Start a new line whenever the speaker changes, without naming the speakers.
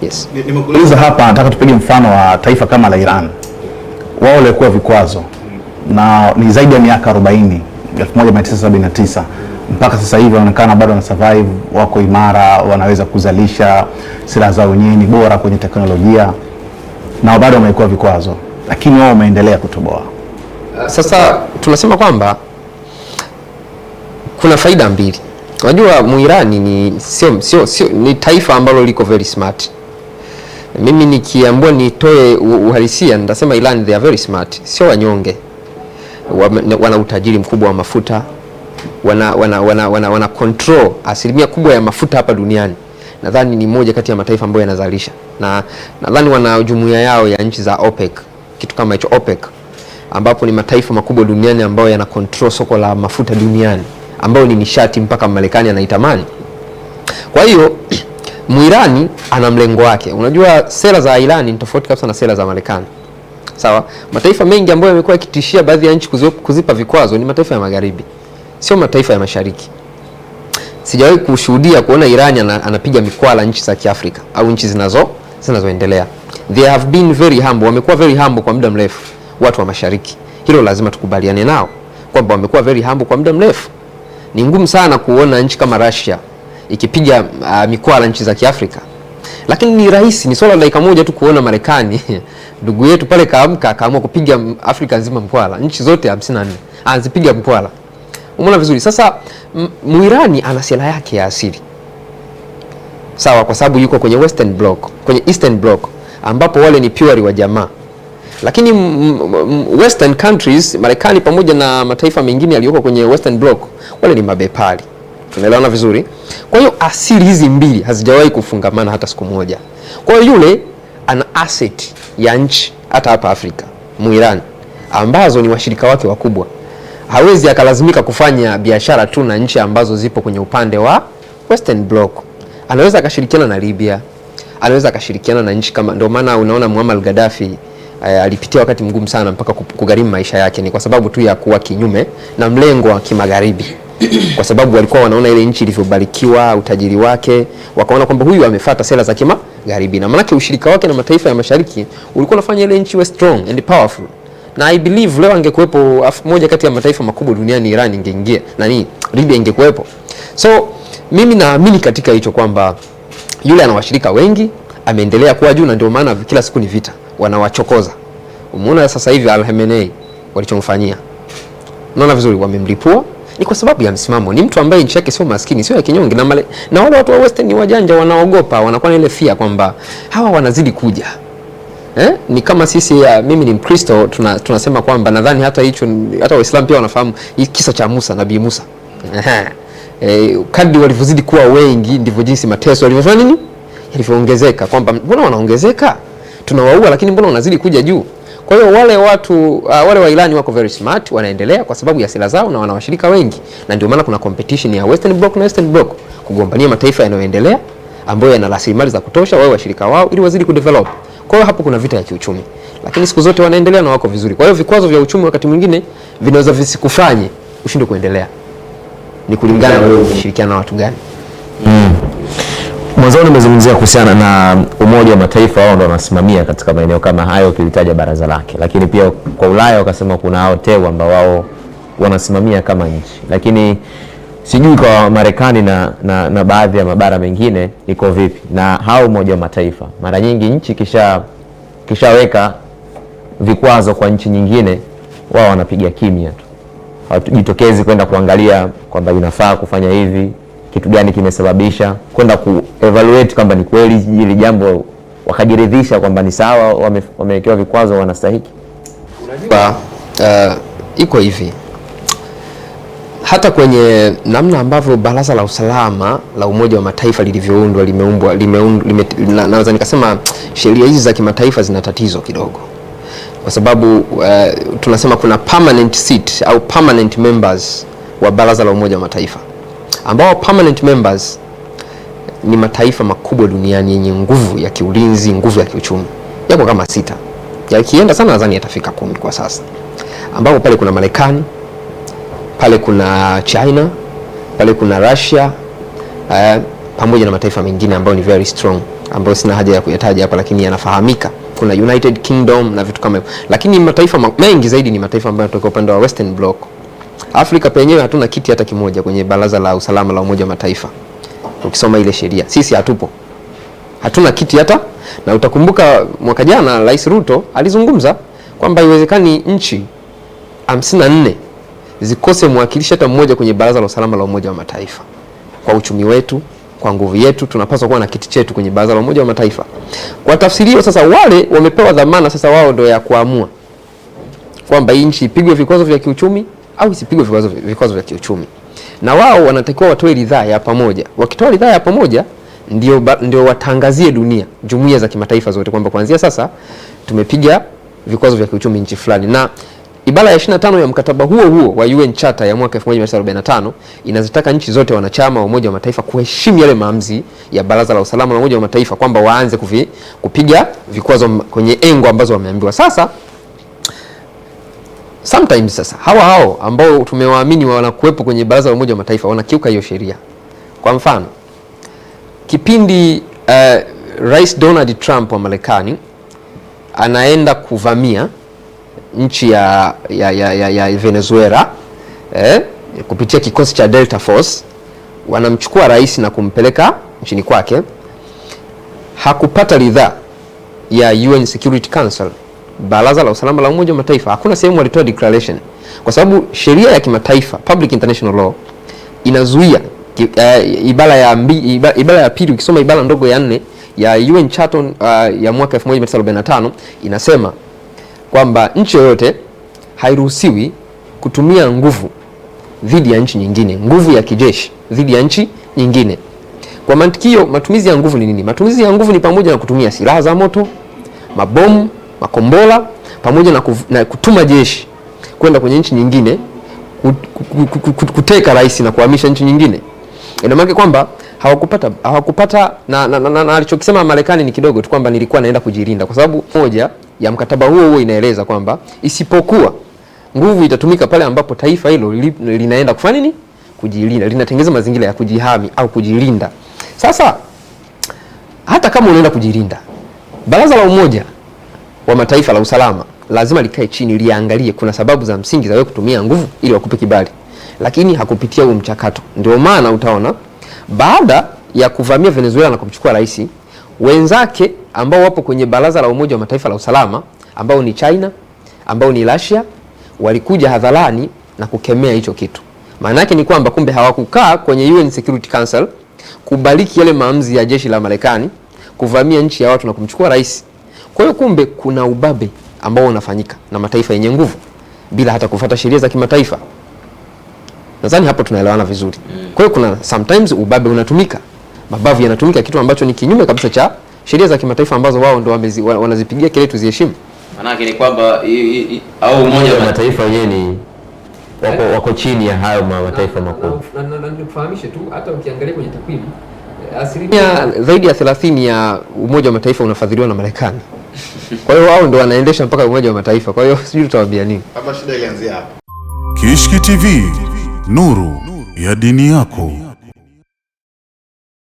Yes.
Nimekuuliza hapa, nataka tupige mfano wa taifa kama la Iran. Wao walikuwa vikwazo na ni zaidi ya miaka 40, 1979 mpaka sasa hivi wanaonekana bado wana survive, wako imara, wanaweza kuzalisha silaha zao wenyewe, ni bora kwenye teknolojia, na bado wamekuwa vikwazo, lakini wao wameendelea kutoboa.
Sasa tunasema kwamba kuna faida mbili. Unajua Muirani ni taifa ambalo liko very smart. Mimi nikiambiwa nitoe uhalisia nitasema Iran they are very smart. Sio wanyonge. Wana utajiri mkubwa wa mafuta. Wana control asilimia kubwa ya mafuta hapa duniani. Nadhani ni moja kati ya mataifa ambayo yanazalisha. Na nadhani wana jumuiya yao ya nchi za OPEC, kitu kama hicho OPEC, ambapo ni mataifa makubwa duniani ambayo yana control soko la mafuta duniani, ambayo ni nishati mpaka Marekani anaitamani. Kwa hiyo Muirani ana mlengo wake. Unajua sera za Iran ni tofauti kabisa na sera za Marekani. Sawa? Mataifa mengi ambayo yamekuwa yakitishia baadhi ya nchi kuzipa vikwazo ni mataifa ya magharibi, sio mataifa ya mashariki. Sijawahi kushuhudia kuona Iran anapiga mikwala nchi za Kiafrika au nchi zinazoendelea. They have been very humble, wamekuwa very humble kwa muda mrefu watu wa mashariki. Hilo lazima tukubaliane nao kwamba wamekuwa very humble kwa muda mrefu. Ni ngumu sana kuona nchi kama Russia ikipiga mikwala nchi za Kiafrika. Lakini ni rahisi, ni swala la dakika moja tu kuona Marekani ndugu yetu pale kaamua kupiga Afrika nzima mkwala. Nchi zote 54 anazipiga mkwala. Umeona vizuri? Sasa Muirani ana sera yake ya asili. Sawa, kwa sababu yuko kwenye Western Bloc, kwenye Eastern Bloc ambapo wale ni pure wa jamaa. Lakini Western countries, Marekani pamoja na mataifa mengine yaliyoko kwenye Western Bloc, wale ni mabepari. Tunaelewana vizuri? Kwa hiyo asili hizi mbili hazijawahi kufungamana hata siku moja. Kwa hiyo yule ana asset ya nchi hata hapa Afrika, Muirani, ambazo ni washirika wake wakubwa. Hawezi akalazimika kufanya biashara tu na nchi ambazo zipo kwenye upande wa Western Bloc. Anaweza akashirikiana na Libya, anaweza akashirikiana na nchi kama, ndio maana unaona Muammar Gaddafi alipitia wakati mgumu sana mpaka kugharimu maisha yake, ni kwa sababu tu ya kuwa kinyume na mlengo wa kimagharibi. Kwa sababu walikuwa wanaona ile nchi ilivyobarikiwa, utajiri wake, wakaona kwamba huyu amefuata sera za kimagharibi, na maana ushirika wake na mataifa ya mashariki ulikuwa unafanya ile nchi iwe strong and powerful. Na I believe leo angekuepo moja kati ya mataifa makubwa duniani, Iran ingeingia, Libya ingekuepo. So mimi naamini katika hicho kwamba yule ana washirika wengi, ameendelea kuwa juu, na ndio maana kila siku ni vita, wanawachokoza. Umeona sasa hivi Al-Khamenei walichomfanyia. Unaona vizuri, wamemlipua. Ni kwa sababu ya msimamo. Ni mtu ambaye nchi yake sio maskini, sio ya kinyonge, na wale watu wa Western ni wajanja, wanaogopa, wanakuwa na ile fear kwamba hawa wanazidi kuja. Ni kama sisi, mimi ni Mkristo, tunasema kwamba nadhani hata Waislamu pia wanafahamu kisa cha Musa, Nabii Musa. Kadri walivyozidi kuwa wengi ndivyo jinsi mateso yalivyofanya nini? Yalivyoongezeka, kwamba mbona wanaongezeka? Tunawaua lakini mbona wanazidi kuja juu? Kwa hiyo wale watu wale wa Iran wako very smart, wanaendelea kwa sababu ya silaha zao na wana washirika wengi. Na ndio maana kuna competition ya Western Bloc na Eastern Bloc kugombania mataifa yanayoendelea ambayo yana rasilimali za kutosha wao washirika wao ili wazidi kudevelop. Kwa hiyo hapo kuna vita ya kiuchumi. Lakini siku zote wanaendelea na wako vizuri. Kwa hiyo vikwazo vya uchumi wakati mwingine vinaweza visikufanye ushinde kuendelea. Ni kulingana na wewe unashirikiana na watu gani.
Mwanzo nimezungumzia kuhusiana na Umoja wa Mataifa, wao ndio wanasimamia katika maeneo kama hayo, kilitaja baraza lake. Lakini pia kwa Ulaya wakasema kuna hao TEU ambao wao wanasimamia kama nchi. Lakini sijui kwa Marekani na baadhi ya mabara mengine iko vipi. Na hao Umoja wa Mataifa, mara nyingi nchi kishaweka vikwazo kwa nchi nyingine, wao wanapiga kimya tu. Hawajitokezi kwenda kuangalia kwamba inafaa kufanya hivi, kitu gani kimesababisha, kwenda ku-evaluate kwamba ni kweli hili jambo, wakajiridhisha kwamba ni sawa, wamewekewa vikwazo, wanastahiki.
Unajua iko hivi, hata kwenye namna ambavyo Baraza la Usalama la Umoja wa Mataifa lilivyoundwa, naweza nikasema sheria hizi za kimataifa zina tatizo kidogo. Kwa sababu tunasema kuna permanent seat au permanent members wa Baraza la Umoja wa Mataifa, ambao permanent members ni mataifa makubwa duniani yenye nguvu ya kiulinzi, nguvu ya kiuchumi. Yako kama 6. Yakienda sana nadhani yatafika 10 kwa sasa. Ambapo pale kuna Marekani, pale kuna China, pale kuna Russia, pamoja na mataifa mengine ambayo ni very strong. ambayo sina haja ya kuyataja hapa, lakini yanafahamika. Kuna United Kingdom na vitu kama hivyo, lakini mataifa mengi zaidi ni mataifa ambayo yanatoka upande wa Western Bloc. Afrika penyewe hatuna kiti hata kimoja kwenye Baraza la Usalama la Umoja wa Mataifa. Ukisoma ile sheria, sisi hatuna kiti hata. Na utakumbuka mwaka jana Rais Ruto alizungumza kwamba haiwezekani nchi 54 zikose mwakilishi hata mmoja kwenye Baraza la Usalama la Umoja wa Mataifa. Kwa uchumi wetu, kwa nguvu yetu, tunapaswa kuwa na kiti chetu kwenye Baraza la Umoja wa Mataifa. Kwa tafsiri hiyo sasa, wale wamepewa dhamana sasa, wao ndio ya kuamua kwamba hii nchi ipigwe vikwazo vya kiuchumi au isipigwe vikwazo vya kiuchumi. Na wao wanatakiwa watoe ridhaa ya pamoja. Wakitoa ridhaa ya pamoja ndio watangazie dunia, jumuiya za kimataifa zote kwamba kuanzia sasa tumepiga vikwazo vya kiuchumi nchi fulani. Na ibara ya 25 ya mkataba huo wa UN Charter ya mwaka 1945 inazitaka nchi zote wanachama wa Umoja wa Mataifa kuheshimu yale maamuzi ya Baraza la Usalama la Umoja wa Mataifa kwamba waanze kupiga vikwazo kwenye engo ambazo wameambiwa. Sasa sometimes sasa hao ambao tumewaamini wanakuwepo kwenye Baraza la Umoja wa Mataifa wanakiuka hiyo sheria. Kwa mfano, kipindi Rais Donald Trump wa Marekani anaenda kuvamia nchi ya Venezuela kupitia kikosi cha Delta Force, wanamchukua rais na kumpeleka nchini kwake, hakupata ridhaa ya UN Security Council, Baraza la Usalama la Umoja wa Mataifa. Hakuna sehemu walitoa declaration, kwa sababu sheria ya kimataifa, public international law, inazuia ibara ya pili. Ukisoma ibara ndogo ya 4 ya UN Charter ya mwaka 1945 inasema kwamba nchi yoyote hairuhusiwi kutumia nguvu dhidi ya nchi nyingine, nguvu ya kijeshi dhidi ya nchi nyingine. Kwa mantikio, matumizi ya nguvu ni nini? Matumizi ya nguvu ni pamoja na kutumia silaha za moto, mabomu, makombola, pamoja na kutuma jeshi kwenda kwenye nchi nyingine kuteka rais na kuhamisha nchi nyingine. Ina maana kwamba hawakupata na alichokisema Marekani ni kidogo tu, kwamba nilikuwa naenda kujilinda, kwa sababu moja ya mkataba huo inaeleza kwamba isipokuwa nguvu itatumika pale ambapo taifa hilo linaenda kufanya nini? Kujilinda, linatengeneza mazingira ya kujihami au kujilinda. Sasa hata kama unaenda kujilinda, Baraza la Umoja wa Mataifa la Usalama lazima likae chini liangalie kuna sababu za msingi za wewe kutumia nguvu ili wakupe kibali, lakini hakupitia huo mchakato. Ndio maana utaona baada ya kuvamia Venezuela na kumchukua rais, wenzake ambao wapo kwenye Baraza la Umoja wa Mataifa la Usalama, ambao ni China, ambao ni Russia, walikuja hadharani na kukemea hicho kitu. Maana yake ni kwamba kumbe hawakukaa kwenye UN Security Council kubaliki yale maamuzi ya jeshi la Marekani kuvamia nchi ya watu na kumchukua rais. Kwa hiyo kumbe kuna ubabe ambao unafanyika na mataifa yenye nguvu bila hata kufuata sheria za kimataifa. Nadhani hapo tunaelewana vizuri. Kwa hiyo kuna sometimes ubabe unatumika, mabavu yanatumika, kitu ambacho ni kinyume kabisa cha sheria za kimataifa ambazo wao ndio wanazipigia kelele tuziheshimu.
Maana yake ni kwamba au Umoja wa Mataifa
wenyewe ni wako chini ya hayo mataifa makubwa.
Na nikufahamishe tu, hata ukiangalia kwenye takwimu, asilimia zaidi ya 30 ya Umoja wa Mataifa unafadhiliwa na Marekani. Kwa hiyo wao ndio wanaendesha mpaka Umoja wa Mataifa. Kwa hiyo sijui tutawaambia nini.
Kama shida ilianzia hapa. Kishki TV, nuru ya dini yako.